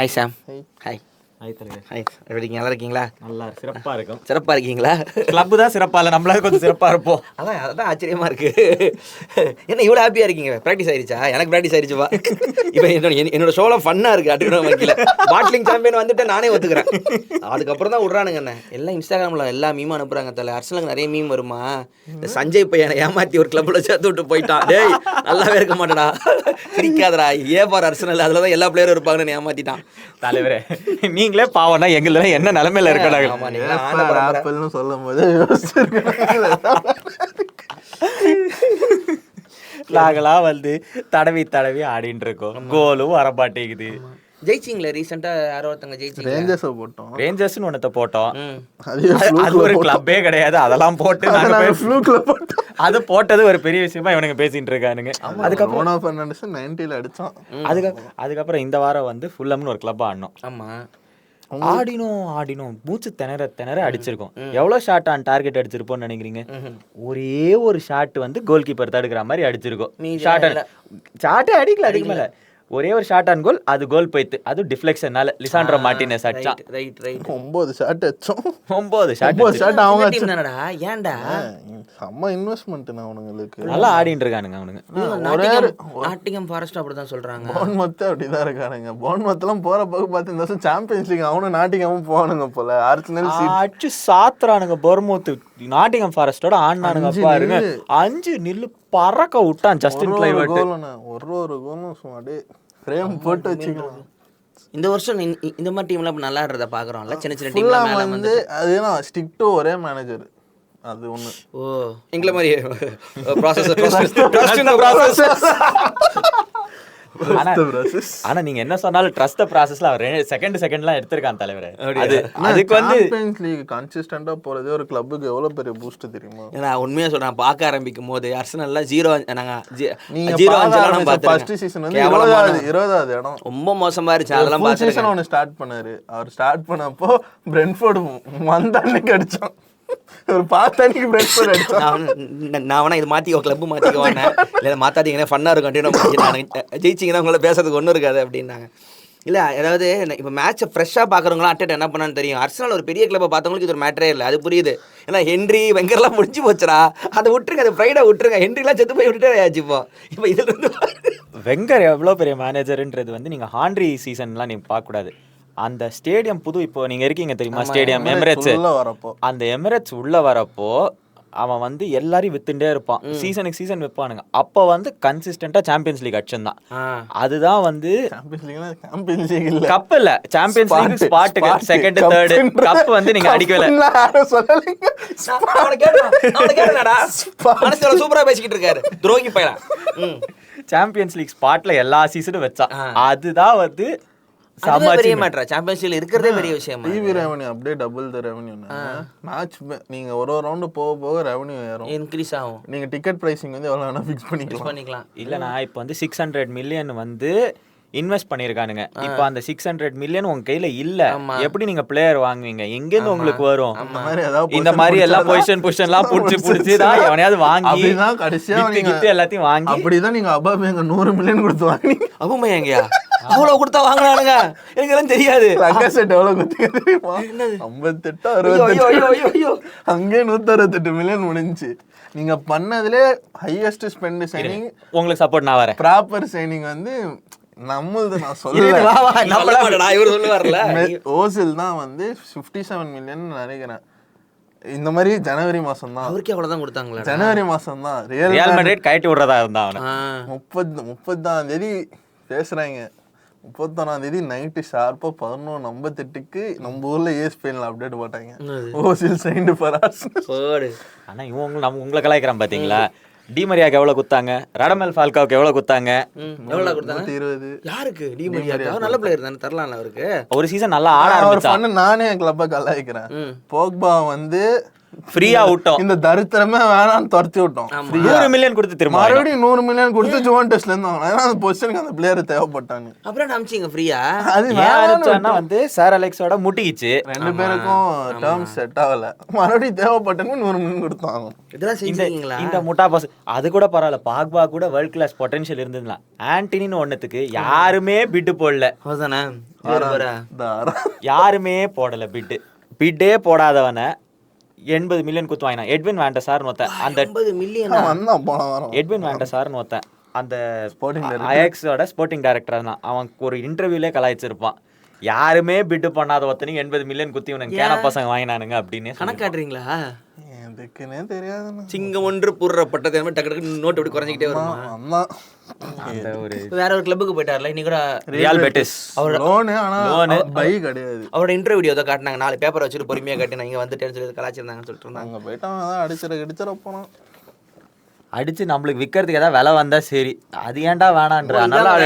Hi சாம். Hi. Hi எப்படி இருக்கீங்க? நல்லா இருக்கீங்களா? நல்லா சிறப்பாக இருக்கும். சிறப்பாக இருக்கீங்களா? கிளப்பு தான் சிறப்பாக இல்லை, நம்மளால கொஞ்சம் சிறப்பாக இருப்போம். அதான் ஆச்சரியமாக இருக்குது. என்ன இவ்வளோ ஹாப்பியாக இருக்கீங்க? ப்ராக்டிஸ் ஆயிடுச்சா? எனக்கு ப்ராக்டிஸ் ஆயிடுச்சுப்பா. இப்போ என்னோட ஷோலாம் ஃபன்னாக இருக்குது. அட்டுக்கிற வைக்கல பாட்லிங் சாம்பியன் வந்துட்டு நானே ஒத்துக்கிறேன். அதுக்கப்புறம் தான் விட்றானுங்க என்ன எல்லாம் இன்ஸ்டாகிராமில் எல்லா மீமும் அனுப்புகிறாங்க. தலை அரசனுக்கு நிறைய மீம் வருமா? இந்த சஞ்சய் பையனை ஏமாற்றி ஒரு கிளப்பில் சேர்த்து விட்டு போயிட்டான். டேய் நல்லாவே இருக்க மாட்டேடா, சிரிக்காதடா, பார் அரசனல் அதில் தான் எல்லா பிளேயரும் இருப்பாங்கன்னு ஏமாற்றிட்டான். தலைவரே நீங்களே பாவம்னா எங்களை என்ன நிலைமையில இருக்காங்க சொல்லும் போது நாங்களாம் வந்து தடவி ஆடிட்டு இருக்கோம். கோலும் வரமாட்டேங்குது. ஜெயிச்சிங்களே ரீசெண்டாக யாரோ ஒருத்தங்க ஜெயிச்சிங்க. ரேஞ்சர்ஸை போட்டோம். ரேஞ்சர்ஸ்னு ஒன்றத்தை போட்டோம். அது ஒரு கிளப்பே கிடையாது. அதெல்லாம் போட்டு அது போட்டது ஒரு பெரிய விஷயமா இவனுங்க பேசிட்டு இருக்கானுங்க. அதுக்கப்புறம் 90ல அடிச்சான். அதுக்கப்புறம் இந்த வாரம் வந்து ஃபுல்லம்னு ஒரு கிளப் ஆடணும். ஆமா, ஆடினோம் மூச்சு திணற அடிச்சிருக்கோம். எவ்வளவு ஷாட் ஆன் டார்கெட் அடிச்சிருப்போம்னு நினைக்கிறீங்க? ஒரே ஒரு ஷாட் வந்து கோல் கீப்பர் தடுக்கிற மாதிரி அடிச்சிருக்கோம். ஷாட்டே அடிக்கல. அதுக்கு மேல ஒரே ஒரு ஷாட் ஆன் கோல். அது கோல் போயிட்டு அது டிஃப்ளெக்ஷனால லிசாண்ட்ரோ மார்டினஸ் அடிச்சான். 9 ஷாட் அடிச்சோம். 9 ஷாட் அவங்க அடிச்சானடா. ஏன்டா செம்ம இன்வெஸ்ட்மென்ட் அவனுங்களுக்கு. நல்லா ஆடிட்டு இருக்கானுங்க அவனுங்க. நாட்டிங்ஹாம் ஃபாரஸ்ட் அப்படிதான் சொல்றாங்க. போர்ன்மவுத் அப்படிதான் இருக்கானுங்க. போர்ன்மவுத்லாம் போற போக பார்த்து இந்த வருஷம் சாம்பியன்ஸ் லீக் அவனும் நாட்டிங்ஹாமும் போவானுங்க போல. ஆர்சனல் அடிச்சு சாத்துறானுங்க. போர்ன்மவுத் நாட்டிங்ஹாம் ஃபாரஸ்டோட ஆடினானுங்க பாருங்க. 5 நில்லு பறக்க விட்டான் ஜஸ்டின் கிளைவர்ட். ஒரு கோலும் சும்மா ஃப்ரேம் போட்டு வச்சுக்கலாம். இந்த வருஷம் இந்த மாதிரி டீம்லாம் நல்லா ஆடுறத பாக்குறோம்ல. சின்ன டீம்ல மேல வந்து அதுனா ஸ்டிக் டு ஒரே மேனேஜர். அது ஒண்ணு. ஓ எங்கள மாதிரி ப்ராசஸ். ஆனா நீங்க என்ன சொன்னாலும் ட்ரஸ்ட் தி ப்ராசஸ்ல அவர் செகண்ட்லாம் எடுத்துர்க்கான் தலைவரே. அதுக்கு வந்து சாம்பியன்ஸ் லீக் கன்சிஸ்டன்ட்டா போறதே ஒரு கிளப்புக்கு எவ்வளவு பெரிய பூஸ்ட் தெரியுமா? நான் உண்மையா சொல்றேன். பார்க்க ஆரம்பிக்கும் போது அர்சனல்ல 0 நாங்க 0 நான் பார்த்தேன். ஃபர்ஸ்ட் சீசன் வந்து 20வது இடம் ரொம்ப மோசமா இருந்துச்சு. அதெல்லாம் பார்த்து சீசன் ஒன்னு ஸ்டார்ட் பண்ணாரு. அவர் ஸ்டார்ட் பண்ணப்போ பிரென்ட்ஃபோர்ட் வந்தானே அடிச்சான். ஒரு பாத்தானிக்கு பிரென்ட்ஃபோர்ட் அடிச்சான். நான் இது மாத்திக்கோ, கிளப் மாத்திக்கோன்னு இல்லை மாத்தாதீங்கன்னா ஃபன்னா இருக்கும். ஜெயிச்சிங்கன்னா உங்களை பேசுறதுக்கு ஒன்றும் இருக்காது அப்படின்னாங்க. இல்லை அதாவது இப்போ மேட்சை ஃப்ரெஷ்ஷாக பார்க்குறவங்களாம் அட்டட் என்ன பண்ணான்னு தெரியும். அர்சனல் ஒரு பெரிய கிளப்பை பார்த்தவங்களுக்கு இது ஒரு மேட்டரே இல்லை. அது புரியுது. ஏன்னா ஹென்ரி வெங்கர்லாம் முடிஞ்சு போச்சுடா. அதை விட்டுருங்க, அது ஃப்ரைடே விட்டுருங்க. ஹென்ரிலாம் செத்து போய் விட்டுட்டே ஆச்சு. இப்போ இதுல இருந்து வெங்கர் எவ்வளோ பெரிய மேனேஜர்ன்றது வந்து நீங்கள் ஹான்ரி சீசன்லாம் நீங்கள் பார்க்கக்கூடாது. அந்த ஸ்டேடியம் புது இப்போ நீங்கள் இருக்கீங்க தெரியுமா ஸ்டேடியம் எமிரேட்ஸ். அந்த எமிரேட்ஸ் உள்ள வரப்போ அவன் வந்து எல்லாரையும் வித்துட்டே இருப்பான். சீசன் வைப்பானுங்க. அப்போ வந்து கன்சிஸ்டண்டா சாம்பியன்ஸ் லீக் அடிச்சன் தான். அதுதான் வந்து கப் இல்ல சாம்பியன்ஸ் லீக் ஸ்பாட்டுக்கு செகண்ட் தேர்ட் கப் வந்து நீங்க அடிக்கல. சூப்பரா பேசிக்கிட்டு இருக்காரு துரோகி பையன். சாம்பியன்ஸ் லீக் ஸ்பாட்ல எல்லா சீசனும் வச்சான். அதுதான் வந்து பெரிய மேட்டர். சாம்பியன்ஸ் லீக் இருக்கிறதே பெரிய விஷயம். டிவி ரெவென்யூ அப்படியே டபுள் தி ரெவென்யூ. மேட்ச் நீங்க ஒரு ரவுண்ட் போக ரெவென்யூ ஏறும், இன்கிரீஸ் ஆகும். நீங்க டிக்கெட் பிரைசிங் வந்து எவ்வளவு வேணா ஃபிக்ஸ் பண்ணிக்கலாம். இல்லனா இப்போ வந்து 600 மில்லியன் வந்து இன்வெஸ்ட் பண்ணிருக்கானுங்க. இப்போ அந்த 600 மில்லியன் உங்க கையில இல்ல. எப்படி நீங்க பிளேயர் வாங்குவீங்க? எங்க இருந்து உங்களுக்கு வரும்? இந்த மாதிரி எல்லாம் பொசிஷன்லாம் புடிச்சு தான் எவனையாவது வாங்கி கடைசியா எல்லாத்தையும் வாங்கி அப்படிதான் நீங்க அபாமேங்க 100 மில்லியன் கொடுத்து வாங்குனீங்க. அபாமேங்கயா அவ்வளவு கொடுத்தா வாங்கினானுங்க? எனக்கு எல்லாம் தெரியாது. லக்காசெட் எவ்வளவு கொடுத்தீங்க தெரியுமா? 58 68 அங்கே 168 மில்லியன் முடிஞ்சு. நீங்க பண்ணதுல ஹையஸ்ட் ஸ்பெண்ட் சைனிங். உங்களுக்கு சப்போர்ட் நான் வரேன். ப்ராப்பர் சைனிங் வந்து நம்மளது. நான் சொல்லுவேன். ஓசில் தான் வந்து 57 மில்லியன் நினைக்கிறேன். இந்த மாதிரி ஜனவரி மாசம் தான். அவருக்கு அவ்வளவுதான் கொடுத்தாங்களா? ஜனவரி மாசம் தான் ரியல் மேட்ரிட் கட்டி விடுறதா இருந்தா. 30ஆம் தேதி பேசுறாங்க. 31ஆம் தேதி நைட்டு ஷார்ப்பா 11:58க்கு நம்ம ஊர்ல ESPNல அப்டேட் போட்டாங்க. Ozil signed for Arsenal. ஆனா இவங்க உங்களை கலாய்க்கிறான் பாத்தீங்களா? டிமரியாக்கு எவ்வளவு குத்தாங்க? ரடமெல் ஃபால்காவுக்கு எவ்வளவு குத்தாங்க? எவ்வளவு கொடுத்தாங்க? 120. யாருக்கு? டிமரியாக்கு. அவர் நல்ல பிளேயர் தானே, தரலாம்ல அவருக்கு. ஒரு சீசன் நல்லா ஆட ஆரம்பிச்சான். நானே கிளப்ப கலாய்க்கிறேன். போக்பா வந்து ஃப்ரீயா விட்டோம். இந்த தரித்திரமே வேணாம்னு துரத்தி விட்டோம். 100 மில்லியன் கொடுத்து திரும்ப மறுபடியும் 100 மில்லியன் கொடுத்து ஜுவென்டஸ்ல இருந்து வாங்கினா. ஏன்னா அந்த பொசிஷனுக்கு அந்த பிளேயர் தேவைப்பட்டாங்க. அப்புறம் அமிச்சிங்க ஃப்ரீயா. அது ஏன் அனுப்பிச்சான்னா வந்து சார் அலெக்ஸோட முட்டிக்கிச்சு, 2 பேருக்கும் டேர்ம்ஸ் செட் ஆகல. மறுபடியும் தேவைப்பட்டாங்க 100 மில்லியன் கொடுத்தாங்க. இதெல்லாம் செஞ்சீங்களா? இந்த முட்டா பாஸ் அது கூட பரவாயில்ல, பாக்பா கூட வேர்ல்ட் கிளாஸ் பொட்டன்ஷியல் இருந்ததுலாம். ஆன்டனின்னு ஒண்ணுத்துக்கு யாருமே பிட்டு போடல. அதானே யாருமே போடல பிட்டே போடாதவனை 80 மில்லியன் குத்து வாங்கினான். எட்வின் வேண்டசார்னு ஒருத்தன், அந்த 80 மில்லியன் வந்தான் போன வாரம். எட்வின் வேண்டசார்னு ஒருத்தன் அந்த அயாக்ஸோட ஸ்போர்ட்டிங் டைரக்டர் தான். அவன் ஒரு இன்டர்வியூலே கலாய்ச்சிருப்பான், யாருமே பிட்டு பண்ணாத ஒருத்தனையும் 80 மில்லியன் குத்தி இவனுக்கு கேன பசங்க வாங்கினானுங்க அப்படின்னு. கணக்காட்டுறீங்களா? எதுக்குன்னே தெரியாது. சிங்கம் ஒன்று புறப்பட்டது டக்கு டக்கு நோட்டு அப்படி குறைஞ்சிக்கிட்டே வருமா? வேற ஒரு கிளப்புக்கு போயிட்டார்ல இன்னைக்கு கூட, ரியல் பெட்டிஸ். அவர் லோனு, ஆனா பை கிடையாது. அவரோட இன்டர்வியூ ஏதோ காட்டினாங்க, 4 பேப்பர் வச்சுட்டு பொறுமையா காட்டி நான் இங்க வந்துட்டேன்னு சொல்லி கலாச்சிருந்தாங்கன்னு சொல்லிட்டு இருந்தாங்க. அங்க போயிட்டு அவன் அடிச்சிட போனான். அடிச்சு நம்மளுக்கு விற்கிறதுக்கு ஏதாவது விலை வந்தா சரி, அது ஏன்டா வேணான்ற. அதனால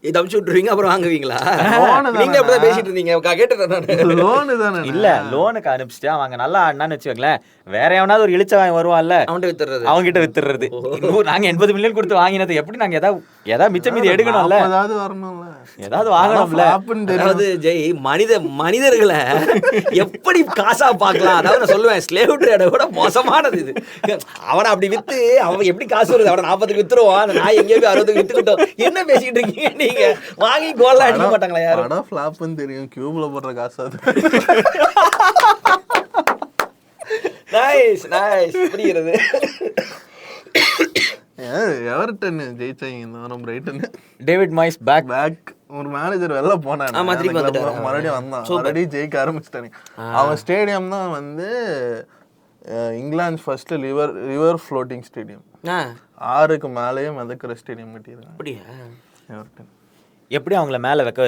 இதை அமுச்சு விட்டுருவீங்க அப்புறம் வாங்குவீங்களா? நீங்க அப்படிதான் பேசிட்டு இருந்தீங்க, கேட்டுட்டேன். லோனு தானே. இல்ல லோனுக்கு அனுப்பிச்சிட்டு அவங்க நல்லா ஆடினான்னு வச்சுக்கோங்களேன், வேற எவனாவது ஒரு இழிச்சவன் வருவான்ல, அவன்கிட்ட வித்துறது, அவங்ககிட்ட வித்துறது. நாங்க 80 மில்லியன் கொடுத்து வாங்கினது எப்படி நாங்க ஏதாவது மிச்சம் மீதி எடுக்கணும்ல, ஏதாவது வரணும்ல, ஏதாவது வாங்கணும்ல. அதாவது ஜெய் மனிதர்களை எப்படி காசா பார்க்கலாம். அதாவது நான் சொல்லுவேன், ஸ்லேவ் ட்ரேட கூட மோசமானது இது. அவனை அப்படி வித்து அவன் எப்படி காசு வருது, அவனை 40க்கு வித்துருவான், அந்த நாய் எங்கேயோ 60க்கு வித்துக்கிட்டோம். என்ன பேசிட்டு இருக்கீங்க நீங்க? வாங்கி கோல்லாம் அடிக்க மாட்டாங்களா யாரும்? படம் ஃபிளாப்னு தெரியும், கியூப்ல போடுற காசு அது. நைஸ் நைஸ், புரியுது. எவர்டன் ஜெயிச்சாங்க இந்த வாரம் பிரைட்டன். டேவிட் மாய்ஸ் பேக் ஒரு மேனேஜர் வெளில போனான், மறுபடியும் வந்தான், மறுபடியும் ஜெயிக்க ஆரம்பிச்சிட்டாங்க. அவன் ஸ்டேடியம் தான் வந்து இங்கிலாந்து ஃபர்ஸ்ட் ரிவர் ஃப்ளோட்டிங் ஸ்டேடியம். 6க்கு மேலேயே மிதக்கிற ஸ்டேடியம் கட்டியிருக்காங்க. அப்படியா? எவர்டன் எப்படி அவங்கள மேல இருக்க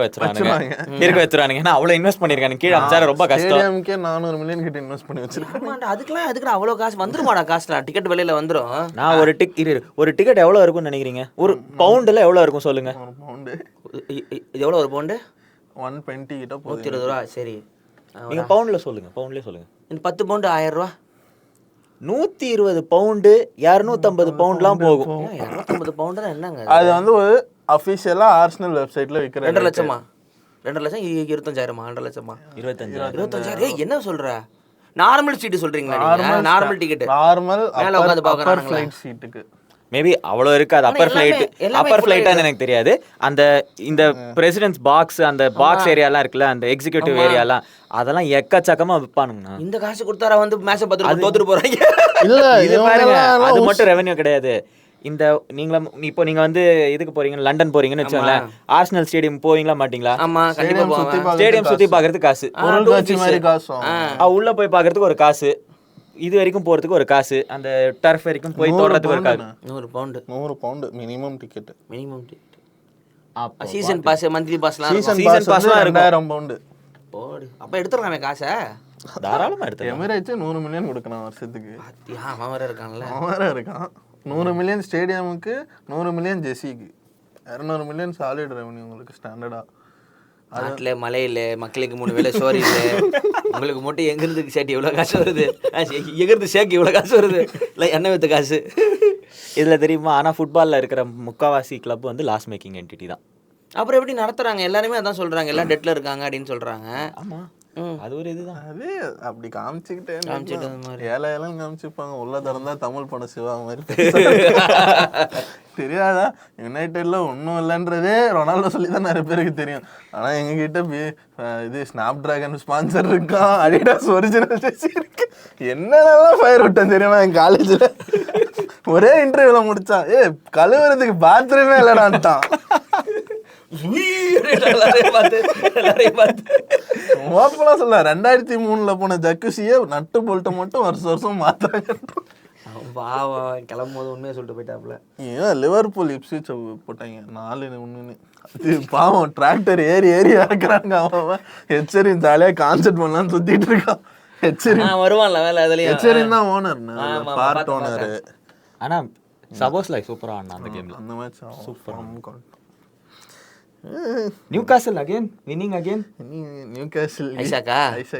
வச்சுறானுங்க. ஏன்னா அவ்வளவு இன்வெஸ்ட் பண்ணிருக்காங்க, கீழே அமிச்சாரு ரொம்ப கஷ்டம். ஸ்டேடியம்க்கே 400 மில்லியன் கிட்ட இன்வெஸ்ட் பண்ணி வச்சிருக்காங்க. அதுக்கு அவ்வளவு காசு வந்துருமாடா? காசுல டிக்கெட் விலையில வந்துரும். நான் ஒரு டிக்கெட் எவ்வளவு இருக்கும்னு நினைக்கிறீங்க? ஒரு பவுண்டுல எவ்வளவு இருக்கும் சொல்லுங்க? ஒரு பவுண்டு இது எவ்வளவு? ஒரு பவுண்டு 120 கிட்ட போகுது. 120 ரூபா. சரி, நீங்க பவுண்ட்லயே சொல்லுங்க. இந்த 10 பவுண்டு 1000 ரூபா. 120 பவுண்டு 250 பவுண்ட்லாம் போகும். 250 பவுண்டு என்னங்க? அது வந்து ஒரு அஃபிஷியலா ஆர்சனல் வெப்சைட்ல விக்கிற 2 லட்சமா? 2 லட்சம் 25,000மா? 2 லட்சமா? 25,000. என்ன சொல்ற? நார்மல் சீட் சொல்றீங்களா நீங்க? நார்மல் டிக்கெட், நார்மல் மேல உட்கார்ந்து அப்பர் பார்க்கறாங்க. ஃளைட் சீட்டுக்கு மேபி அவ்வளோ இருக்காது. அப்பர் ஃபிளைட்டான்னு எனக்கு தெரியாது. அந்த இந்த பிரசிடென்ட்ஸ் பாக்ஸ், அந்த பாக்ஸ் ஏரியாலாம் இருக்குல்ல, அந்த எக்ஸிக்யூட்டிவ் ஏரியாலாம், அதெல்லாம் எக்கச்சக்கமா விற்பானுங்கண்ணா. இந்த காசு கொடுத்தாரா வந்து மேட்சை பார்த்துட்டு தோத்துட்டு போறாங்க? இல்ல இது பாருங்க, அது மட்டும் ரெவென்யூ கிடையாது. இந்த இப்போ நீங்க வந்து இதுக்கு போறீங்க, லண்டன் போறீங்கன்னு வச்சுக்கோங்களேன், ஆர்சனல் ஸ்டேடியம் போவீங்களா மாட்டீங்களா? ஆமா, கண்டிப்பா போவேன். ஸ்டேடியம் சுத்தி பாக்குறதுக்கு காசு, உள்ள போய் பாக்குறதுக்கு ஒரு காசு, இது வரைக்கும் போறதுக்கு ஒரு காசு, அந்த டர்ஃப் வரைக்கும் போய் தோறதுக்கு ஒரு காசு. 100 pound minimum ticket. Season pass, monthly பாஸ்லாம், சீசன் பாஸ்லாம் 2000 பவுண்டு போடு. அப்ப எடுத்துறலாமே காசை, தாராளமா எடுத்து. எமிரேட்ஸ் 100 மில்லியன் கொடுக்கணும் வருஷத்துக்கு. அவன் வேற இருக்கான்ல, 100 மில்லியன் ஸ்டேடியமுக்கு, 100 மில்லியன் ஜெர்சிக்கு, 200 மில்லியன் சாலிட் ரெவன்யூ உங்களுக்கு ஸ்டாண்டர்டா. நாட்டில் மழை இல்லை, மக்களுக்கு 3 வேளை சோறு இல்லை, உங்களுக்கு மட்டும் எங்கிருந்து சேர்த்து இவ்வளோ காசு வருது, எங்கிருந்து சேர்க்கு இவ்வளோ காசு வருது, இல்லை எண்ணெய் வித்து காசு இதில் தெரியுமா? ஆனால் ஃபுட்பாலில் இருக்கிற முக்கால்வாசி கிளப் வந்து லாஸ் மேக்கிங் என்டிட்டி தான். அப்புறம் எப்படி நடத்துறாங்க? எல்லாருமே அதான் சொல்றாங்க, எல்லாம் டெட்ல இருக்காங்க அப்படின்னு சொல்றாங்க. ஆமா, அது ஒரு இதுதான். அது அப்படி காமிச்சுக்கிட்டே ஏழையெல்லாம் காமிச்சுப்பாங்க. உள்ள திறந்தா தமிழ் படம் சிவா மாதிரி தெரியாதா? யுனைடெட்ல ஒன்றும் இல்லைன்றதே ரொனால்டோ சொல்லி தான் நிறைய பேருக்கு தெரியும். ஆனா எங்ககிட்ட இது ஸ்னாப் டிராகன் ஸ்பான்சர் இருக்கான், அடிடாஸ் ஒரிஜினல் ஜெர்சி இருக்கு, என்னென்னலாம் ஃபயர் விட்டேன் தெரியுமா என் காலேஜ்ல. ஒரே இன்டர்வியூல முடிச்சான், கழுவுறதுக்கு பாத்ரூமே இல்லடான்ட்டான். சொல்ல 2003 போன ஜக்குசிய நட்டு போல்ட்ட மட்டும் வருஷம் மாத்தாங்க. கிளம்பும் போது உண்மையை சொல்லிட்டு போயிட்டாப்ல. ஏன் லிவர்பூல் இப்ஸ்விச் போட்டாங்க 4-1. அது பாவம், டிராக்டர் ஏறி இறக்குறாங்க. அவன் ஹெச்சரின் ஜாலியா கான்செர்ட் பண்ணலான்னு சுத்திட்டு இருக்கான். ஹெச்சரின் வருவான்ல வேலை, அதுலயும் ஹெச்சரின் தான் ஓனர், பார்ட் ஓனர். ஆனா சப்போஸ் லைக் சூப்பரா ஆனா அந்த கேம்ல, அந்த மேட்ச் சூப்பரா. Newcastle again winning again. Newcastle ஐசாக்கா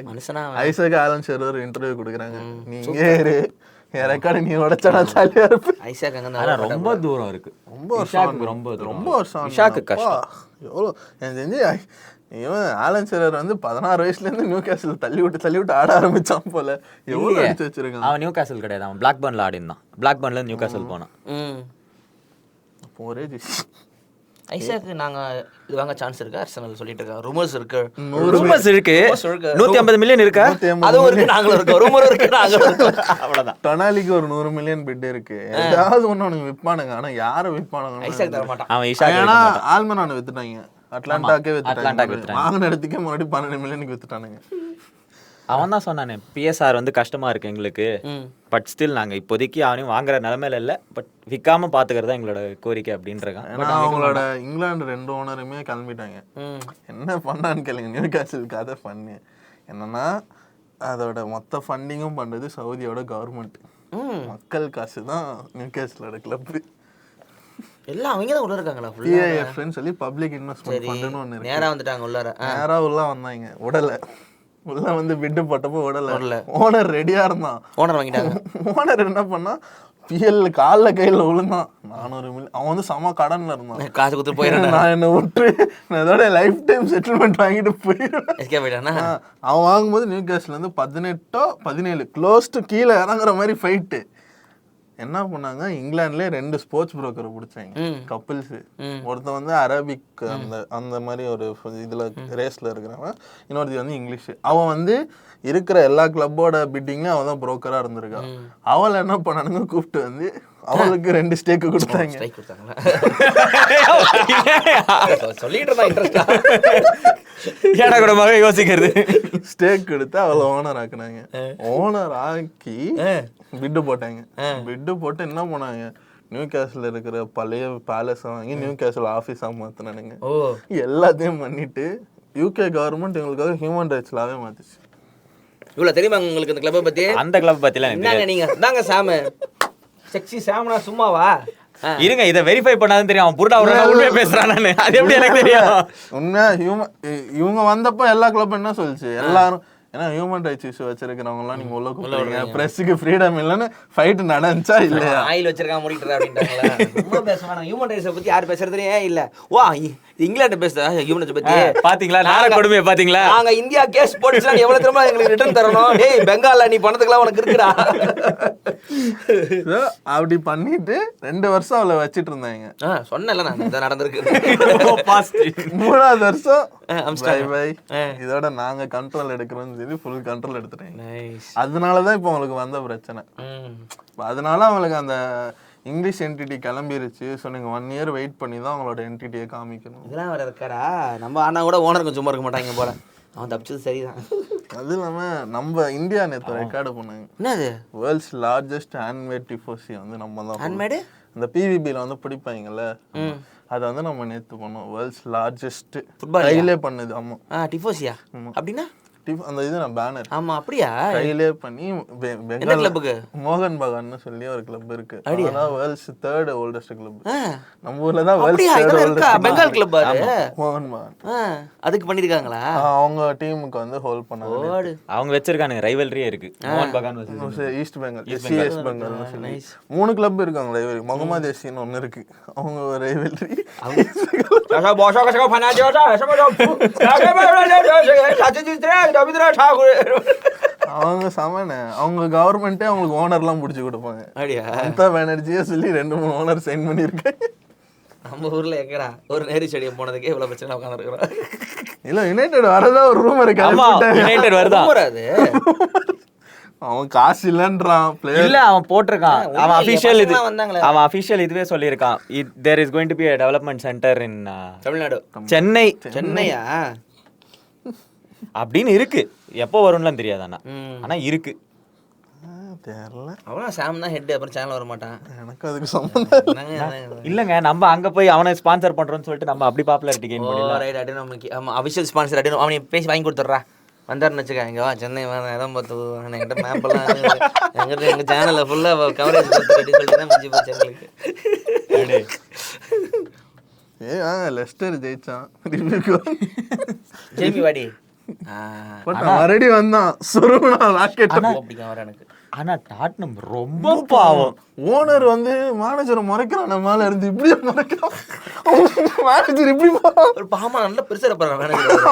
மனுஷனா ஐசாக் ஆலன் ஷெரர் இன்டர்வியூ கொடுக்குறாங்க. நீங்க என் ரெக்கார்டு நீ உடைச்சா ஜாலியா இருப்ப. ஐசாக் அங்க ஆனா ரொம்ப தூரம் இருக்கு. ரொம்ப வருஷம் ரொம்ப வருஷம் இஷாக்கு கஷ்டம். எவ்வளோ எனக்கு தெரிஞ்சு இவன் ஆலன் ஷெரர் வந்து 16 வயசுலேருந்து நியூ கேசல் தள்ளி விட்டு ஆட ஆரம்பிச்சான் போல. எவ்வளோ அடிச்சு வச்சிருக்கான். அவன் நியூ காசல் கிடையாது, அவன் பிளாக் பர்ன்ல ஆடினான். பிளாக் பர்ன்ல நியூ காசல் போனான். அப்போ ஒரே ஐசாக்கு நாங்க இது வாங்க சான்ஸ் இருக்கு. அர்சனல் சொல்லிட்டு இருக்காங்க, ரூமர்ஸ் இருக்கு. ரூமர்ஸ் இருக்கு. 150 மில்லியன் இருக்கா? அதுவும் இருக்கு, நாங்களும் இருக்கோம். ரூமர் இருக்கு, நாங்களும் இருக்கோம். அவ்வளவுதான். டொனாலிக்கு ஒரு 100 மில்லியன் பிட் இருக்கு. ஏதாவது ஒண்ணு அவனுக்கு விற்பானுங்க. ஆனா யாரை விற்பானுங்க? ஐசாக் தர மாட்டான். அவன் இஷாக் ஏன்னா ஆல்மனான வித்துட்டாங்க, அட்லாண்டாக்கே வித்துட்டாங்க. வாங்கின இடத்துக்கே மறுபடியும் 12 மில்லியனுக்கு வித்துட்டானுங்க. அவன் தான் சொன்னானே பிஎஸ்ஆர் வந்து கஷ்டமா இருக்கு எங்களுக்கு, பட் ஸ்டில் நாங்க இப்போதைக்கு அவனையும் வாங்குற நிலைமையில இல்ல, பட் விற்காம பாத்துக்கிறது தான் எங்களோட கோரிக்கை அப்படின்றாங்க. ஏன்னா அவங்களோட இங்கிலாந்து 2 ஓனருமே கிளம்பிட்டாங்க. என்ன பண்ணான்னு கேளுங்க. நியூ கேசலுக்கு அதை பண்ணு என்னன்னா, அதோட மொத்த ஃபண்டிங்கும் பண்றது சவுதியோட கவர்மெண்ட். மக்கள் காசு தான் நியூ கேசலோட கிளப். எல்லாம் அவங்க தான் உள்ள இருக்காங்களா? PIFன்னு சொல்லி பப்ளிக் இன்வெஸ்ட்மெண்ட் ஃபண்டுன்னு ஒன்று இருக்கு. நேரா வந்துட்டாங்க உள்ளார. நேரா உள்ள வந்தாங்க, உடல உள்ள வந்து பிட்டு போட்டப்போ உடல. ஓனர் ரெடியா இருந்தான். ஓனர் வாங்கிட்டாங்க. ஓனர் என்ன பண்ணா, PL காலில் கையில் விழுந்தான். 400 மில்லியன். அவன் வந்து செம கடன்ல இருந்தான். காசு கொடுத்து போயிடுறேன், நான் என்ன விட்டு நான் இதோட லைஃப் டைம் செட்டில்மெண்ட் வாங்கிட்டு போயிடுவேன். எஸ்கே போயிட்டானா? அவன் வாங்கும்போது நியூ கேஸ்ல இருந்து 18 17 க்ளோஸ்டு கீழே இறங்குற மாதிரி ஃபைட்டு. என்ன பண்ணாங்க, இங்கிலாந்துலேயே 2 ஸ்போர்ட்ஸ் புரோக்கரை பிடிச்சாங்க, கப்பிள்ஸு. ஒருத்தன் வந்து அரபிக் அந்த மாதிரி ஒரு இதில் ரேஸில் இருக்கிறவன், இன்னொருத்தி வந்து இங்கிலீஷு. அவன் வந்து இருக்கிற எல்லா கிளப்போட பிட்டிங்லையும் அவன் தான் புரோக்கராக இருந்திருக்கான். அவளை என்ன பண்ணானுங்க, கூப்பிட்டு வந்து அவளுக்கு 2 ஸ்டேக்கு கொடுத்தாங்க. சொல்லிட்டு இருந்தா இன்ட்ரெஸ்டா ஏடாகூடமாக யோசிக்கிறது. ஸ்டேக் எடுத்து அவளை ஓனர் ஆக்குனாங்க. ஓனர் ஆக்கி பிட்டு போட்டாங்க. பிட்டு போட்டு என்ன பண்ணாங்க, நியூ கேஸ்ல இருக்கிற பழைய பேலஸ் வாங்கி நியூ கேஸ்ல ஆஃபீஸா மாத்தினானுங்க. எல்லாத்தையும் பண்ணிட்டு UK கவர்மெண்ட் எங்களுக்காக ஹியூமன் ரைட்ஸ் லாவே மாத்துச்சு. இவ்வளவு தெரியுமா உங்களுக்கு இந்த கிளப்பை பத்தி? அந்த கிளப் பத்திலாம் என்னங்க நீங்க தாங்க சாம செக்ஸி சாமனா சும்மாவா? இருங்க, இதை வெரிஃபை பண்ணாதான் தெரியும் அவன் புருடா உண்மையா பேசுறான். நானு அது எப்படி எனக்கு தெரியும்? உண்மையா இவங்க வந்தப்போ எல்லா கிளப்பும் என்ன சொல்லிச்சு, எல்லாரும் ஏன்னா ஹியூமன் ரைட்ஸ் இஷ்யூ வச்சிருக்கிறவங்க எல்லாம் நீங்க உள்ள கூப்பிடுறீங்க, பிரஸ்ஸுக்கு ஃப்ரீடம் இல்லைன்னு ஃபைட் நடந்துச்சா இல்லையா? ஆயில் வச்சிருக்கான் மூடிட்டு அப்படின்ட்டாங்களா? ரொம்ப பேசுவாங்க. ஹியூமன் ரைட்ஸை பத்தி யார் பேசுறதுனே இல்ல. வா இங்கிலாந்து பேசுறா ஹியூமன் ரைட்ஸ் பத்தி. பாத்தீங்களா நார கொடுமையை பாத்தீங்களா? நாங்க இந்தியா கேஸ் போட்டுச்சா எவ்வளவு திரும்ப எங்களுக்கு ரிட்டர்ன் தரணும். டேய் பெங்கால்ல நீ பணத்துக்குலாம் உனக்கு இருக்குடா. அப்படி பண்ணிட்டு 2 வருஷம் அவளை வச்சிட்டு இருந்தாங்க. சொன்னல நான் இதான் நடந்திருக்கு. 3ஆவது வருஷம் பை பை, இதோட நாங்க கண்ட்ரோல் எடுக்கிறோம்னு சொல்லி ஃபுல் கண்ட்ரோல் எடுத்துட்டாங்க. அதனாலதான் இப்போ அவங்களுக்கு வந்த பிரச்சனை. அதனால அவங்களுக்கு அந்த இங்கிலீஷ் என்டிட்டி கிளம்பிருச்சு. ஸோ நீங்கள் 1 இயர் வெயிட் பண்ணி தான் அவங்களோட என்டிட்டியை காமிக்கணும். இதெல்லாம் வேற இருக்காரா? நம்ம ஆனா கூட ஓனருக்கு சும்மா இருக்க மாட்டாங்க போல. அவன் தப்பிச்சது சரிதான். அது இல்லாமல் நம்ம இந்தியா நேற்று ரெக்கார்டு பண்ணாங்க. என்னது? வேர்ல்ட்ஸ் லார்ஜஸ்ட் ஹேண்ட்மேட் டிஃபோசி வந்து நம்ம தான். ஹேண்ட்மேடு அந்த PVBல வந்து பிடிப்பாங்கல்ல, அதை வந்து நம்ம நேற்று பண்ணோம். வேர்ல்ட்ஸ் லார்ஜஸ்ட் ஃபுட்பால் கையிலே பண்ணுது. ஆமாம், டிஃபோசியா அப்படின்னா அந்த இது நான் பேனர். ஆமா அப்படியா? கையிலே பண்ணி பெங்கால் கிளப்புக்கு மோகன் பகான்னு சொல்லி ஒரு கிளப் இருக்கு. அதான் வேர்ல்ட்ஸ் 3rd ஓல்டஸ்ட் கிளப். நம்ம ஊர்ல தான் world's 3rd oldest Bengal club. மோகன் பகான் அதுக்கு பண்ணிருக்காங்களா? அவங்க டீமுக்கு வந்து ஹோல்ட் பண்ணாங்க. அவங்க வச்சிருக்கானுங்க, ரைவல்ரியே இருக்கு. மோகன் பகான் ஈஸ்ட் பெங்கால், SCS பெங்கால்னு சொல்லி 3 கிளப் இருக்காங்க ரைவல்ரி. முகமது எஸ்சின்னு ஒன்னு இருக்கு, அவங்க ரைவல்ரி. அவங்க சமன, அவங்க கவர்மெண்டே அவங்களுக்கு ஓனர்லாம் பிடிச்சி கொடுப்பாங்க. மம்தா பானர்ஜியே சொல்லி 2-3 ஓனர் சைன் பண்ணியிருக்காங்க. நம்ம ஊர்ல எங்கடா ஒரு நேரு ஸ்டேடியம் போனதுக்கே இவ்வளவு பிரச்சனை உட்காந்துருக்கிறோம். இல்ல யுனைடெட் வரதா ஒரு ரூம் இருக்கு. யுனைடெட் வருதா? அவன் காசு இல்லன்றான். இல்ல அவன் போட்டிருக்கான். அவன் அபிஷியல் இது, அவன் அபிஷியல் இதுவே சொல்லியிருக்கான். There is going to be a development center in Tamil Nadu, சென்னையா அப்படின்னு இருக்கு. எப்போ வரும்லாம் தெரியாது, ஆனா இருக்கு. தெரியல. அவனா சாம் தான் ஹெட், அப்புறம் சேனல் வர மாட்டான். எனக்கு அதுக்கு சம்பந்தம் இல்லங்க. நம்ம அங்க போய் அவனை ஸ்பான்சர் பண்றோம்னு சொல்லிட்டு நம்ம அப்படி பாப்புலாரிட்டி கெயின் பண்ணலாம். ரைட், அடி நமக்கு ஆமா அபிஷியல் ஸ்பான்சர் அடி அவனை பேசி வாங்கி கொடுத்துட்றா. வந்தாருன்னு வச்சுக்க, இங்கே வா சென்னை வா இடம் பார்த்து என்கிட்ட மேப்பெல்லாம் எங்கள் சேனலில் ஃபுல்லாக கவரேஜ் கொடுத்து சொல்லிட்டு தான் முடிஞ்சு போச்சு எங்களுக்கு. லெஸ்டர் ஜெயிச்சான். ஜேமி வாடி மறுபடியும் வந்தான் சுருவனா ராக்கெட். பிடிக்கும் வர எனக்கு. ஆனா டாட்னம் ரொம்ப பாவம். ஓனர் வந்து மேனேஜரை முறைக்கிறான், நம்ம மேல இருந்து இப்படியே முறைக்கிறான். மேனேஜர் இப்படி போறான், ஒரு பாமா நல்ல பெருசா இருப்பாரு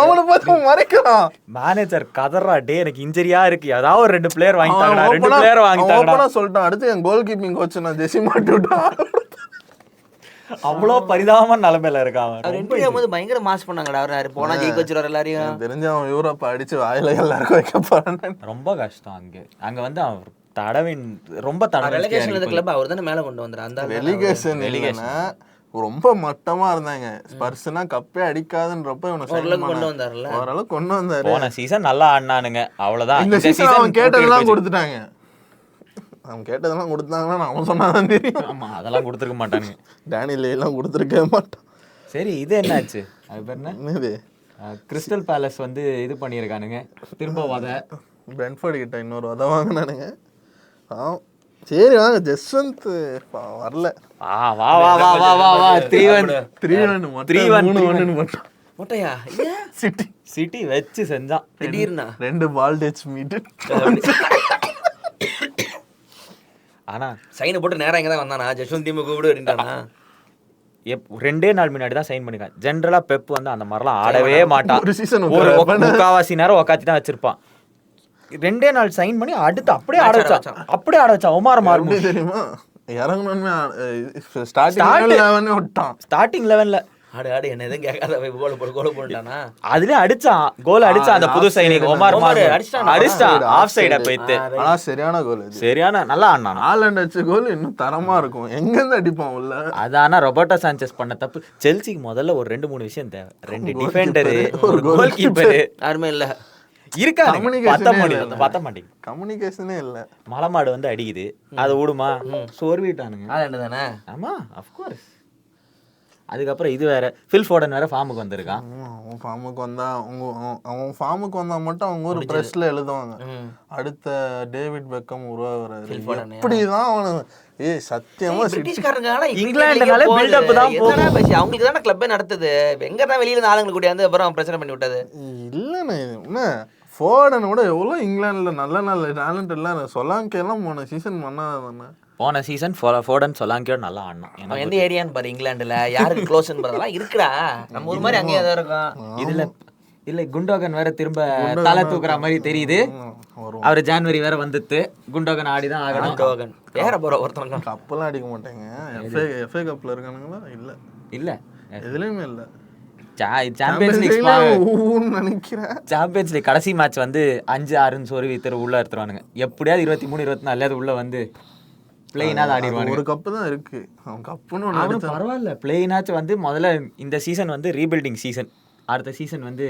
அவனை பார்த்து முறைக்கிறான். மேனேஜர் கதறா, டே எனக்கு இன்ஜரியா இருக்கு, ஏதாவது ஒரு 2 பிளேயர் வாங்கிட்டாங்கடா, 2 பிளேயர் வாங்கிட்டாங்கடா சொல்லிட்டான். அடுத்து என் கோல் கீப்பிங் கோச் நான் ஜெசி மாட்டி விட்டான். அவ்வளோ பரிதாபமான நிலைமையில இருக்கான். அவர் என்ட்ரி ஆகும்போது பயங்கர மாஸ் பண்ணாங்கடா. அவர் போனா ஜெயிக்க வச்சிருவாரு எல்லாரையும். தெரிஞ்ச அவன் யூரோப்ப அடிச்சு வாயில எல்லாருக்கும் வைக்க போறான். ரொம்ப கஷ்டம். அங்க வந்து அவர் தடவின் ரொம்ப ரெலிகேஷன் கிளப் அவர் தானே மேல கொண்டு வந்தாரு. அந்த ரெலிகேஷன் இல்லைன்னா ரொம்ப மட்டமா இருந்தாங்க. ஸ்பர்ஸ்னா கப்பே அடிக்காதுன்றப்ப இவனை கொண்டு வந்தாருல்ல, ஓரளவுக்கு கொண்டு வந்தாரு. போன சீசன் நல்லா ஆடினானுங்க, அவ்வளவுதான். இந்த சீசன் அவன் கேட்டதெல்லாம் கொடுத்துட்டாங்க. அவன் கேட்டதெல்லாம் கொடுத்தாங்கன்னா அவன் சொன்னாதான் தெரியும். ஆமா, அதெல்லாம் கொடுத்துருக்க மாட்டானுங்க. டேனியல் எல்லாம் கொடுத்துருக்கவே மாட்டான். சரி, இது என்னாச்சு? அது பேர் என்னது? கிறிஸ்டல் பேலஸ் வந்து இது பண்ணியிருக்கானுங்க, திரும்ப பிரென்ஃபோர்டு கிட்ட இன்னொரு உதவ வாங்கினானுங்க. சரி வாங்க, ஜஸ்வந்த் வரல. வா 3-1 மொட்டையா சிட்டி வச்சு செஞ்சான். திடீர்னா 2 பால் டச் மீட். ஆனா சைனை போட்டு நேரம் இங்க தான் வந்தானா, ஜஸ்வந்த் டீம் கூப்பிடு அப்படின்ட்டானா? 2 நாள் முன்னாடி தான் சைன் பண்ணிருக்கான். ஜென்ரலா பெப் வந்து அந்த மாதிரிலாம் ஆடவே மாட்டான். ஒரு முக்காவாசி நேரம் உக்காத்தி தான் வச்சிருப்பான். 2 நாள் சைன் பண்ணி அடுத்து அப்படியே ஆட வச்சான். ஒமார் மார்மூஷ் தெரியுமா, இறங்கணும்னு ஸ்டார்டிங் 11 ஆடு என்ன எதுவும் கேட்காத கோல் போட்டானா? அதுலயே கோல் அடிச்சான் அந்த புது சைனிங் ஒமார் மார்மூஷ் அடிச்சான் ஆஃப் சைட போயிட்டு. ஆனா சரியான கோல், சரியான நல்லா ஆடினான். ஹாலண்ட் அடிச்ச கோல் இன்னும் தரமா இருக்கும். எங்க இருந்து அடிப்பான் உள்ள? அதானா ரொபர்ட்டோ சாnchez பண்ண தப்பு. செல்சிக்கு முதல்ல ஒரு 2-3 விஷயம் தேவை. 2 டிஃபெண்டர், ஒரு கோல் கீப்பர். யாருமே இல்ல இருக்காங்க. பத்த மாட்டேங்குது, கம்யூனிகேஷனே இல்ல. மலமாடு வந்து அடிக்குது, அதை விடுமா? சோர்விட்டானுங்க. தானே. ஆமா, அஃப்கோர்ஸ். அதுக்கப்புறம் இது வேற, ஃபில் ஃபோடன் வேற ஃபார்முக்கு வந்திருக்கான். அவன் ஃபார்முக்கு வந்தா மட்டும் அவங்க ஒரு பிரஸ்ல எழுதுவாங்க, அடுத்த டேவிட் பெக்கம் உருவாகுறாரு. இப்படிதான் அவனு சத்தியமா இங்கிலாந்துனால பில்டப் தான் போகும். அவங்களுக்கு தானே கிளப்பே நடத்துது. எங்க தான் வெளியில இருந்து ஆளுங்களை கூட்டியாந்து அப்புறம் பிரச்சனை பண்ணி விட்டது. இல்லண்ணே, ஃபோர்டன் கூட எவ்வளவு இங்கிலாந்துல நல்ல நல்ல டேலண்ட் எல்லாம் சொல்லாங்கே எல்லாம் போன சீசன் பண்ணாதானே. போன சீசன் ஃபோர்டன் சொல்லாங்கியோட நல்லா ஆடினான். எந்த ஏரியான்னு பாரு, இங்கிலாந்துல யாருக்கு க்ளோஸ்ன்னு பாருலாம் இருக்குடா. நம்ம ஒரு மாதிரி அங்கேயே தான் இருக்கும். இதுல இல்ல குண்டோகன் வேற திரும்ப தலை தூக்குற மாதிரி தெரியுது. அவர் ஜான்வரி வேற வந்துட்டு குண்டோகன் ஆடிதான் ஆகணும். குண்டோகன் வேற போற ஒருத்தவங்க கப்பெல்லாம் அடிக்க மாட்டாங்க. எஃப்ஏ கப்ல இருக்கானுங்களா? இல்ல எதுலயுமே இல்ல. சாம்பியன்ஸ் லீக் கடைசி மேட்ச் வந்து 5-6 சொருவி உள்ள எடுத்துருவானுங்க. எப்படியாவது 23-24 உள்ள வந்து பிளேயினாவது ஆடிடுவாங்க. ஒரு கப்பு தான் இருக்கு, அவன் கப்புன்னு பரவாயில்ல. பிளேயினாச்சு வந்து முதல்ல இந்த சீசன் வந்து ரீபில்டிங் சீசன். அடுத்த சீசன் வந்து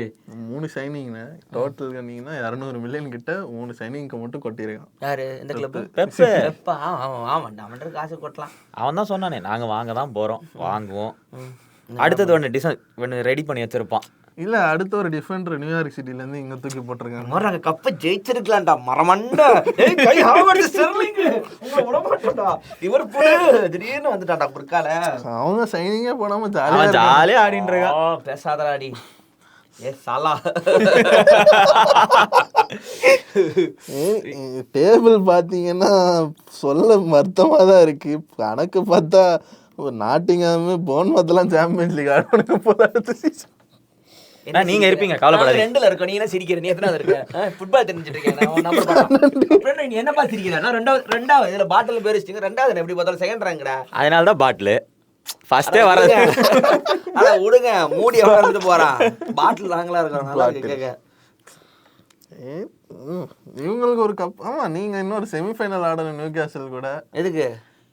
3 சைனிங்னா டோட்டல் கண்டிங்கன்னா 200 மில்லியன் கிட்ட 3 சைனிங்க்கு மட்டும் கொட்டிருக்கான். யாரு இந்த கிளப்? பெப்பா. அவன் காசு கொட்டலாம். அவன் தான் சொன்னானே, நாங்க வாங்க தான் போறோம், வாங்குவோம். அடுத்தது ஒன்று ரெடி பண்ணி வச்சிருப்பான். இல்ல அடுத்த ஒரு டிஃபெண்டர் நியூயார்க் சிட்டில இருந்து இங்க தூக்கி போட்டிருக்காங்க. மறங்க கப்ப ஜெயிச்சிருக்கலாம்டா மரமண்டா. ஏய் கை ஹாவர்ட் ஸ்டெர்லிங் உங்க விட மாட்டடா. லிவர்பூல் திடீர்னு வந்துட்டான்டா புர்கால. அவங்க சைனிங்கே போடாம ஜாலியா ஆடிட்டு இருக்கான். பேசாதடா அடி. ஏ சாலா. டேபிள் பாத்தீங்கன்னா சொல்ல வருத்தமா தான் இருக்கு. கணக்கு பார்த்தா ஒரு நாட்டிங்காமே போன்மத்தெல்லாம் சாம்பியன்ஸ் லீக் ஆடுவானுங்க போல அடுத்த சீசன். நீங்க இருப்பீங்க, கவலைப்படாதீங்க. 2ல இருக்க. நீ என்ன சிரிக்கிற? நீ எத்தனாவது இருக்க? ஃபுட்பால் தெரிஞ்சிட்டு இருக்கேன் நான். நம்பர் பாத்தா நீ என்னப்பா சிரிக்கிற? நான் ரெண்டாவது இதுல பாட்டில் பேர் வச்சிங்க. ரெண்டாவது எப்படி பார்த்தாலும் செகண்ட் ரேங்க்டா. அதனால தான் பாட்டில் ஃபர்ஸ்டே வராது. அட விடுங்க, மூடி எவ்வளவு வந்துட்டு போறான். பாட்டில் நாங்களா இருக்கோம். நல்லா கேக்க. இவங்களுக்கு ஒரு கப். ஆமா, நீங்க இன்னொரு செமிஃபைனல் ஆடணும் நியூகாசல் கூட. எதுக்கு?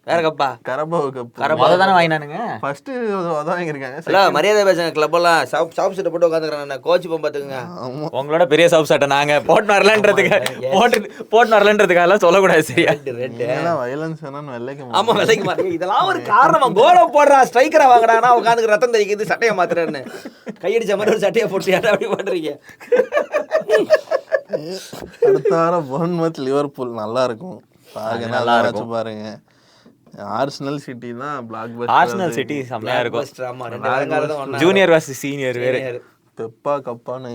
வேற கப்பா? கரபாவ் கப். கரபாவ் தான வாங்கினானுங்க ஃபர்ஸ்ட். அத வாங்கிருக்காங்க. இல்ல மரியாதை பேசுங்க. கிளப் எல்லாம் ஷாப் செட் போட்டு உட்கார்ந்துக்கறானே. கோச் பம் பாத்துங்க. உங்களோட பெரிய ஷாப் செட் நாங்க போட் வரலன்றதுக்காக எல்லாம் சொல்ல கூடாது. சரியா? இதெல்லாம் வயலன்ஸ் வேணும்னு வெள்ளைக்கு. ஆமா, வெள்ளைக்கு மாட்டீங்க. இதெல்லாம் ஒரு காரணமா? கோல போடுறா, ஸ்ட்ரைக்கரா வாங்குறானா, உட்கார்ந்து ரத்தம் தெரிக்குது, சட்டைய மாத்துறேன்னு கையடிச்ச மாதிரி ஒரு சட்டைய போட்டு யாரா அப்படி பண்றீங்க? அடுத்த வாரம் போர்ன்மவுத் லிவர்பூல் நல்லா இருக்கும். பாருங்க, நல்லா இருக்கும் பாருங்க. ஆர்சனல் சிட்டி தான் பிளாக் ஆர்சனல் சிட்டி செம்மையா இருக்கும். Blockbuster, ஆமா, ரெண்டு விளங்காததும் ஒண்ணா ஜூனியர் வர்சஸ் சீனியர் வேறு. இருக்கும். பெப்பா கப்பான்னு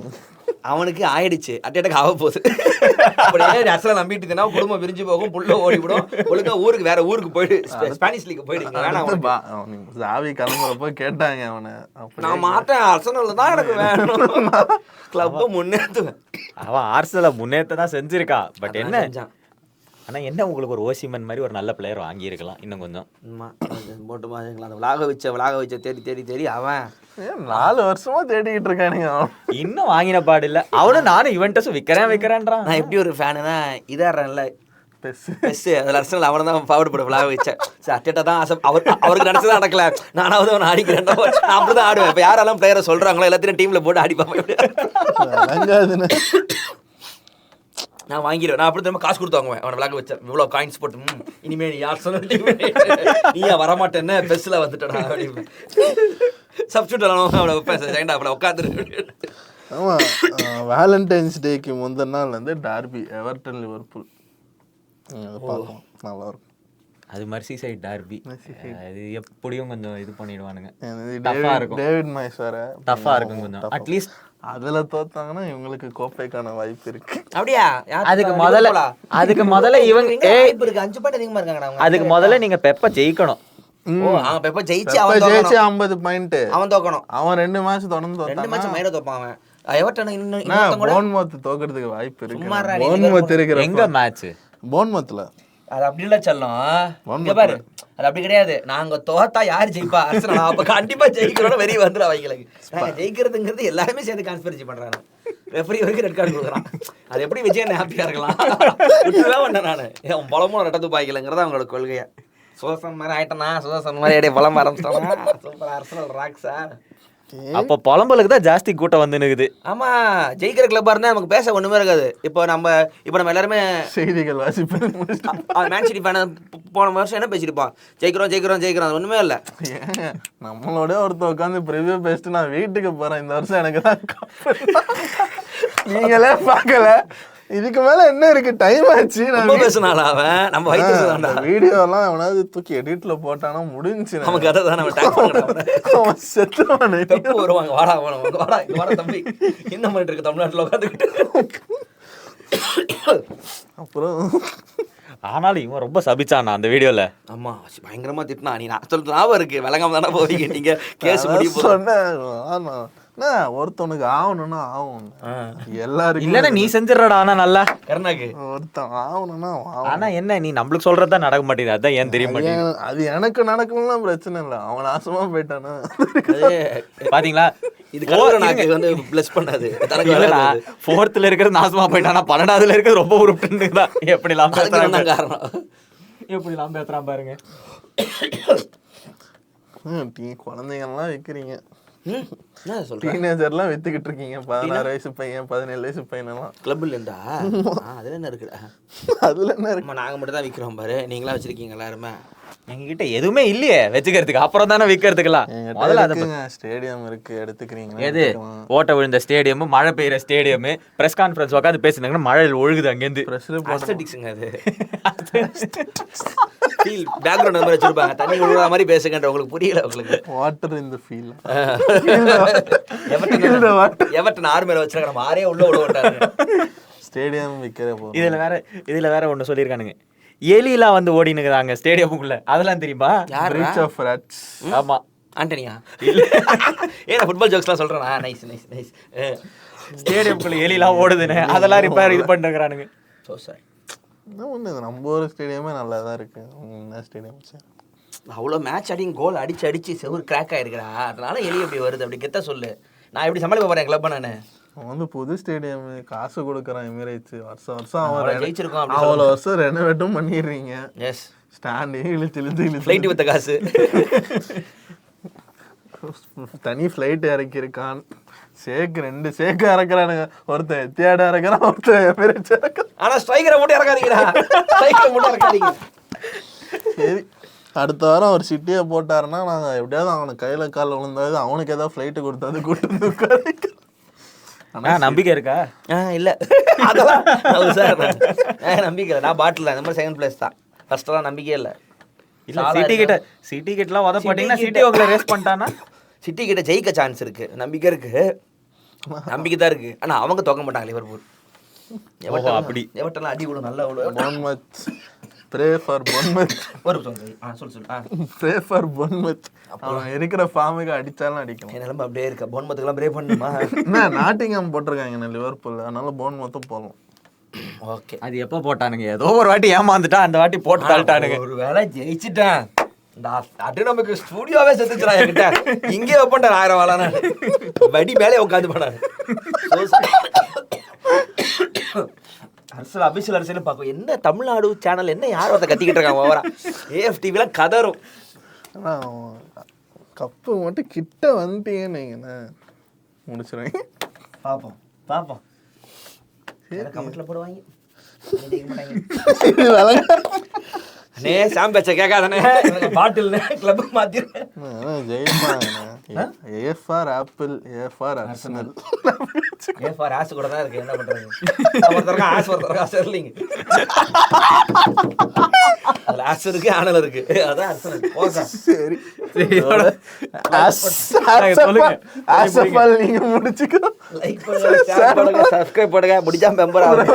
அவனுக்கு ஆயிடுச்சு அட்டேட்டக் ஆக போகுது. அப்படியே அரசலை நம்பிட்டு இருந்தா குடும்பம் பிரிஞ்சு போகும், புள்ள ஓடிவிடும். ஒழுங்கா ஊருக்கு வேற ஊருக்கு போயிடு, ஸ்பானிஷ் லீக் போயிடுங்க. வேணாம், சாவி கிளம்புறப்ப கேட்டாங்க அவனை. நான் மாட்டேன், அர்சனல் தான் எனக்கு வேணும், கிளப்பை முன்னேற்றுவேன். அவன் ஆர்சனலை முன்னேற்ற தான் செஞ்சிருக்கா. பட் என்ன செஞ்சான். ஆனா என்ன உங்களுக்கு ஒரு ஓசிமன் மாதிரி ஒரு நல்ல பிளேயர் வாங்கியிருக்கலாம் இன்னும் கொஞ்சம். போட்டு அந்த விளாக வச்ச தேடி தேடி தேடி அவன் 4 வருஷமா தேடிக்கிட்டு இருக்கானுங்க. இன்னும் வாங்கின பாடு இல்ல. அவனும் நானும் இவன்ட்டஸும் விற்கிறேன்றான். நான் எப்படி ஒரு ஃபேனுனா இதாடுறேன்ல பெஸ், அதில் அரசனல் அவனை தான் ஃபார்வர்ட் பண்ண விளாக வச்சேன். சார் அட்டேட்டா தான் ஆசை, அவருக்கு நினச்சதான் நடக்கல, நானாவது அவனை ஆடிக்கிறேன். நான் அப்படி தான் ஆடுவேன். இப்போ யாரெல்லாம் பிளேயரை சொல்கிறாங்களோ எல்லாத்தையும் டீமில் போட்டு அடிப்பாங்க. நான் வாங்கிடுவேன். நான் அப்படி திரும்ப காசு கொடுத்து வாங்குவேன். அவனை விளாக வச்சேன், இவ்வளோ காயின்ஸ் போட்டு இனிமேல் நீ யார் சொன்ன நீயா வரமாட்டேன்னு பெஸ்ஸில் வந்துட்டேன் அப்படின்னு சப்ஸ்டியூட் அவனை வைப்பேன். செகண்ட் ஹாஃப்ல உட்காந்துரு. ஆமாம், வேலண்டைன்ஸ் டேக்கு முந்தின நாள் வந்து டார்பி எவர்டன் லிவர்பூல் பார்க்கலாம், நல்லா இருக்கும். அது மர்சி சைட் டார்பி, அது எப்படியும் கொஞ்சம் இது பண்ணிடுவானுங்க. டேவிட் மாய்ஸ் வேற டஃபா இருக்கும் கொஞ்சம். அட்லீஸ்ட் அதுல தோத்தாங்கன்னா இவங்களுக்கு கோப்பைக்கான வாய்ப்பு இருக்கு. அப்படியா? அதுக்கு முதல்ல இவங்க வாய்ப்பு இருக்கு. 5 பாயிண்ட் அதிகமா இருக்காங்க. அதுக்கு முதல்ல நீங்க பெப்ப ஜெயிக்கணும். அவன் பெப்ப ஜெயிச்சு 50 பாயிண்ட் அவன் தோக்கணும். அவன் 2 மேட்ச் தொடர்ந்து 2 மேட்ச் மேல தோப்பான். அவன் எவர்டன் போர்ன்மவுத் தோக்கிறதுக்கு வாய்ப்பு இருக்கு. போர்ன்மவுத் இருக்கிற எங்க மேட்ச் போர்ன்மவுத்ல அது அப்படி இல்ல செல்லம். இங்க பாரு, அது அப்படி கிடையாது. நாங்க தோத்தா யாரு ஜெயிப்பா? அர்சனல். அப்ப கண்டிப்பா ஜெயிக்கிறோம் வெறி வந்துடும் அவங்களுக்கு. நாங்க ஜெயிக்கிறதுங்கிறது எல்லாருமே சேர்ந்து கான்ஸ்பிரன்சி பண்றாங்க. ரெஃபரி வரைக்கும் ரெட் கார்டு கொடுக்குறான். அது எப்படி விஜயன் ஹாப்பியா இருக்கலாம்? விட்டுதான் வந்தேன் நானு. என் பழமும் ரெட்டத்து பாய்க்கலங்கிறது அவங்களோட கொள்கையா. சுதர்சன் மாதிரி ஆயிட்டனா, சுதர்சன் மாதிரி அப்படியே பழம் ஆரம்பிச்சிட்டானா. Super, Arsenal rock sir. அப்போ புலம்பலுக்கு தான் ஜாஸ்தி கூட்டம் வந்து நிக்குது. ஆமா, ஜெயிக்கிற கிளப்பா இருந்தா நமக்கு பேச ஒண்ணுமே இருக்காது. இப்போ நம்ம எல்லாருமே செய்திகள் வாசிப்பேன். மேன் சிட்டி ஃபேன் போன வருஷம் என்ன பேசிருப்பான்? ஜெயிக்கிறோம் ஒண்ணுமே இல்ல. நம்மளோட ஒருத்தர் உட்காந்து ப்ரிவியூ பேசிட்டு நான் வீட்டுக்கு போறேன், இந்த வருஷம் எனக்கு தான் நீங்களே பார்க்கல, இதுக்கு மேல என்ன இருக்கு, டைம் ஆச்சு. நம்ம பேசினால அவன் நம்ம வயிற்று வீடியோ எல்லாம் அவனாவது தூக்கி எடிட்ல போட்டானா முடிஞ்சு நமக்கு அதை தான் நம்ம டேக் பண்ணணும். செத்துவானே வருவாங்க, வாடா வாடா தம்பி, என்ன பண்ணிட்டு இருக்கு தமிழ்நாட்டுல உட்காந்துக்கிட்டு. அப்புறம் ஆனாலும் இவன் ரொம்ப சபிச்சானா அந்த வீடியோல. ஆமா, பயங்கரமா திட்டினா. நீ நான் சொல்றது ஞாபகம் இருக்கு, விளங்காம தானே போவீங்க நீங்க, கேஸ் முடியும் சொன்னேன். ஒருத்தவனுக்கு ஆகணும்னா ஆகும், எல்லாருக்கும் இல்லன்னா நீ செஞ்சிடறடா. ஆனா நல்லா கருணாக்கு ஒருத்தன் ஆகணும்னா ஆனா என்ன நீ நம்மளுக்கு சொல்றதுதான் நடக்க மாட்டேங்குது. அதான் ஏன் தெரிய மாட்டேங்குது. அது எனக்கு நடக்கணும்லாம் பிரச்சனை இல்லை, அவன் நாசமா போயிட்டானா. பாத்தீங்களா, இது கருணாக்கு வந்து பிளஸ் பண்ணாது. ஃபோர்த்ல இருக்கிறது நாசமா போயிட்டானா, 12வதுல இருக்கிறது ரொம்ப உருப்பிட்டுதான். எப்படிலாம் காரணம், எப்படிலாம் பேசுறான் பாருங்க. குழந்தைங்கள்லாம் வைக்கிறீங்க, டீனேஜர்லாம் வித்துக்கிட்டு இருக்கீங்க. 16 வயசு பையன், 17 வயசு பையனெல்லாம் கிளப்ல இருந்தா அதுல என்ன இருக்குடா? அதுல என்ன இருக்கு? நாங்க மட்டும் தான் விக்கிறோம் பாரு, நீங்களா வச்சிருக்கீங்க எல்லாருமே. எங்ககிட்ட எதுவுமே இல்லையே வச்சுக்கிறதுக்கு, அப்புறம் தானே விற்கிறதுக்குலாம். முதல்ல ஸ்டேடியம் இருக்கு, எடுத்துக்கிறீங்க. எது ஓட்ட விழுந்த ஸ்டேடியம், மழை பெய்யுற ஸ்டேடியம், பிரஸ் கான்ஃபரன்ஸ் உட்காந்து பேசுனாங்கன்னா மழையில் ஒழுகுது அங்கேருந்து. அஸ்தட்டிக்ஸ்ங்க அது. ஃபீல் பேக்ரவுண்ட் நம்பர் வச்சிருப்பாங்க, தண்ணி விழுற மாதிரி பேசுங்கன்ற. உங்களுக்கு புரியல? உங்களுக்கு water in the feel. Everton ஆர்மேல வச்சிருக்காங்க, நம்ம ஆரே உள்ள விட மாட்டாங்க. ஸ்டேடியம் விக்கிற போ. இதுல வேற ஒண்ணு சொல்லியிருக்கானுங்க, எலிலாம் வந்து ஓடினுக்குறாங்க ஸ்டேடியமுக்குள்ள. அதெல்லாம் தெரியுமா? Reach of rats. ஆமா, ஆண்டனியா? இல்ல, ஏன்னா ஃபுட்பால் ஜோக்ஸ்லாம் சொல்றேனா? Nice nice nice. ஸ்டேடியமுக்குள்ள எலிலாம் ஓடுதுன்னு அதெல்லாம் ரிப்பேர் இது பண்ணிருக்கானுங்க. சோ சார், நம்ம ஒரு ஸ்டேடியமே நல்லா தான் இருக்கு. என்ன ஸ்டேடியம் சார், அவ்வளோ மேட்ச் அடிங்க, கோல் அடிச்சு செவுரு கிராக் ஆயிருக்குறா, அதனால எலி எப்படி வருது? அப்படி கெத்த சொல்லு. நான் எப்படி சமாளிக்க போறேன் கிளப்ப? நான் வந்து புது ஸ்டேடியம் காசு கொடுக்குறான் எமிரேட்ஸ், வருஷம் அவன் ஜெயிச்சிருக்கோம். அவ்வளோ வருஷம் ரெனோவேட்டும் பண்ணிடுறீங்க. எஸ், ஸ்டாண்டே இழுத்து ஃப்ளைட் வித்த காசு, தனி ஃப்ளைட் இறக்கியிருக்கான். ரெண்டு சேக்கு இறக்குறானுங்க, ஒருத்தன் எத்தியாட இறக்குறான், ஒருத்தன் எமிரேட்ஸ் இறக்குறான். ஆனா ஸ்ட்ரைக்கரை மட்டும் இறக்காதீங்கடா, ஸ்ட்ரைக்கரை மட்டும் இறக்காதீங்க. சரி, அடுத்த வாரம் ஒரு சிட்டியை போட்டாருன்னா நாங்கள் எப்படியாவது அவனுக்கு கையில் காலில் விழுந்தாது, அவனுக்கு ஏதாவது ஃப்ளைட்டு கொடுத்தாது கூட்டு. ஆனால் நம்பிக்கை இருக்கா? இல்லை, அதெல்லாம் சார் நம்பிக்கை இல்லை. நான் பாட்டில் தான், இந்த மாதிரி செகண்ட் பிளேஸ் தான். ஃபர்ஸ்டெல்லாம் நம்பிக்கையே இல்லை. இல்ல சிட்டி கிட்டலாம் உத போட்டீங்கன்னா சிட்டி உங்களை ரேஸ் பண்ணிட்டானா சிட்டி கிட்ட ஜெயிக்க சான்ஸ் இருக்கு, நம்பிக்கை இருக்கு, நம்பிக்கை தான் இருக்கு. ஆனா அவங்க தோக்க மாட்டாங்க லிவர்பூல். அப்படி எவர்டன்லாம் அடி விடும், நல்லா விடும். Bournemouth pray for Bournemouth. Pray for Bournemouth. அவன் இருக்கிற ஃபார்முக்கு அடிச்சாலும் அடிக்கணும். என் நிலம்பு அப்படியே இருக்கா, போன்மத்துக்குலாம் ப்ரே பண்ணுமா? என்ன நாட்டிங்ஹாம் போட்டிருக்காங்க லிவர்பூல், அதனால போன்மத்தும் போகலாம். ஓகே, அது எப்போ போட்டானுங்க? ஏதோ ஒரு வாட்டி ஏமாந்துட்டா, அந்த வாட்டி போட்டு தள்ளிட்டானுங்க. ஒரு வேளை ஜெயிச்சுட்டேன் அது நமக்கு ஸ்டூடியோவே செத்துச்சுடா என்கிட்ட. இங்கே வைப்பேன்டா 1000 வாழான வடி மேலே உட்காந்து போனாரு. அரசியல் அபிஷியல் அரசியல் பார்க்கும். என்ன தமிழ்நாடு சேனல் என்ன யார் ஒருத்த கத்திக்கிட்டு இருக்காங்க ஓவரா? AFTVலாம் கதரும். ஆனால் கப்பு மட்டும் கிட்ட வந்துட்டீங்கன்னு முடிச்சிருவேன். பார்ப்போம் கமெண்ட்ல போடுவாங்க. அண்ணே சாம் பேச்ச கேட்காதானே, பாட்டில் கிளப் மாத்திருக்கேன். A for apple, A for Arsenal. A for ass கூட தான் இருக்கு, என்ன பண்றது? ஒருத்தருக்கு ஆஸ், ஒருத்தருக்கு ஸ்டெர்லிங். அதுல ஆஸ் இருக்கு, ஆனல் இருக்கு, அதான் அர்சனல். ஓகே சரி ஆசஃபால் நீங்க முடிச்சுக்கோ. லைக் பண்ணுங்க, ஷேர் பண்ணுங்க, சப்ஸ்கிரைப் பண்ணுங்க, முடிஞ்சா மெம்பர் ஆகுங்க.